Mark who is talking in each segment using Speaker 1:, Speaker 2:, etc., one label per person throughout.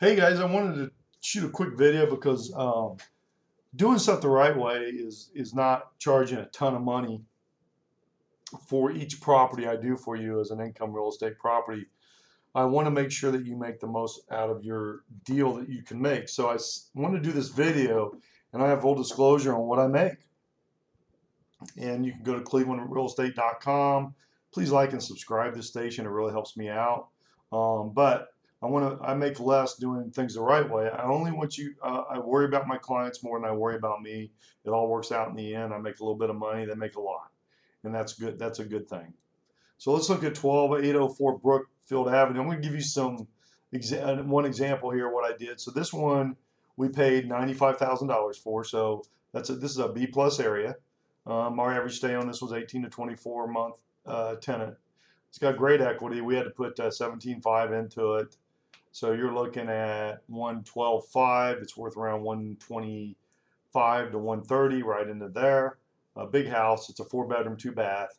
Speaker 1: Hey guys, I wanted to shoot a quick video because doing stuff the right way is not charging a ton of money for each property I do for you as an income real estate property. I want to make sure that you make the most out of your deal that you can make. So want to do this video, and I have full disclosure on what I make. And you can go to clevelandrealestate.com. Please like and subscribe to the station. It really helps me out. But I make less doing things the right way. I only want you, I worry about my clients more than I worry about me. It all works out in the end. I make a little bit of money, they make a lot. And that's good. That's a good thing. So let's look at 12804 Brookfield Avenue. I'm going to give you one example here of what I did. So this one we paid $95,000 for. So this is a B plus area. Our average stay on this was 18 to 24 month tenant. It's got great equity. We had to put 17.5 into it. So you're looking at 112.5. It's worth around 125 to 130, right into there. A big house. It's a 4-bedroom, 2-bath.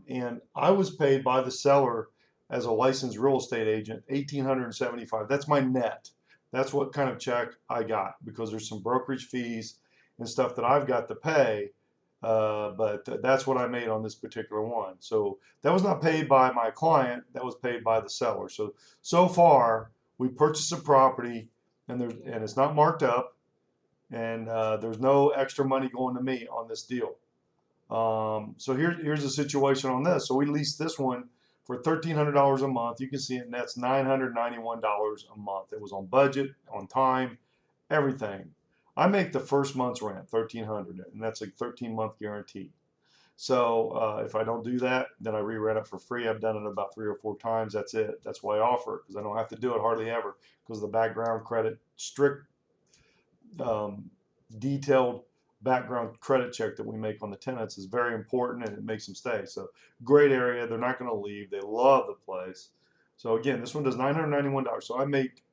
Speaker 1: And I was paid by the seller as a licensed real estate agent, $1,875. That's my net. That's what kind of check I got, because there's some brokerage fees and stuff that I've got to pay. But that's what I made on this particular one. So that was not paid by my client, that was paid by the seller. So far we purchased a property, and it's not marked up, and there's no extra money going to me on this deal. So here's the situation on this. So we leased this one for $1,300 a month. You can see it nets $991 a month. It was on budget, on time, everything. I make the first month's rent $1,300, and that's a 13-month guarantee. So if I don't do that, then I re-rent it for free. I've done it about 3 or 4 times. That's it. That's why I offer it, because I don't have to do it hardly ever, because the background credit, strict, detailed background credit check that we make on the tenants is very important, and it makes them stay. So great area. They're not going to leave. They love the place. So again, this one does $991. So I make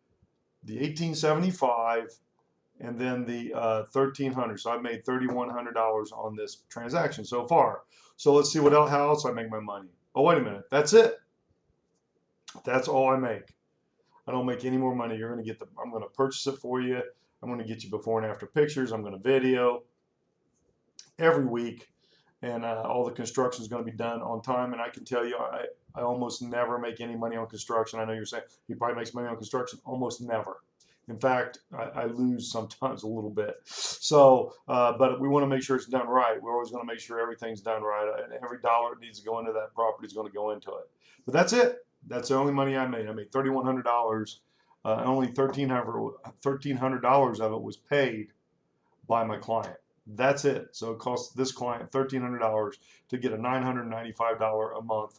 Speaker 1: the $1,875 and then the $1,300. So I made $3,100 on this transaction so far. So let's see how else I make my money. Oh, wait a minute. That's it. That's all I make. I don't make any more money. I'm going to purchase it for you. I'm going to get you before and after pictures. I'm going to video every week, and all the construction is going to be done on time. And I can tell you, I almost never make any money on construction. I know you're saying he probably makes money on construction. Almost never. In fact, I lose sometimes a little bit. So, but we want to make sure it's done right. We're always going to make sure everything's done right, and every dollar that needs to go into that property is going to go into it. But that's it. That's the only money I made. I made $3,100. Only $1,300 of it was paid by my client. That's it. So it cost this client $1,300 to get a $995 a month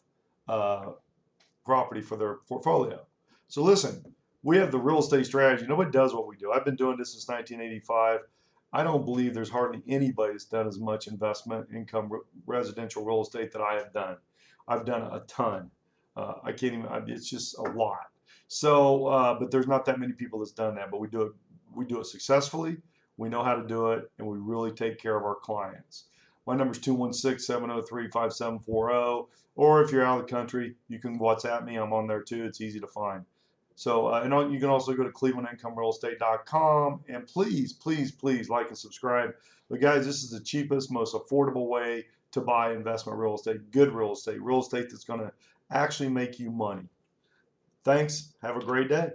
Speaker 1: property for their portfolio. So listen, we have the real estate strategy. Nobody does what we do. I've been doing this since 1985. I don't believe there's hardly anybody that's done as much investment income residential real estate that I have done. I've done a ton. I can't even. It's just a lot. So, but there's not that many people that's done that. But we do it. We do it successfully. We know how to do it, and we really take care of our clients. My number is 216-703-5740. Or if you're out of the country, you can WhatsApp me. I'm on there too. It's easy to find. So, and you can also go to clevelandincomerealestate.com, and please, please, please like and subscribe. But guys, this is the cheapest, most affordable way to buy investment real estate, good real estate that's going to actually make you money. Thanks. Have a great day.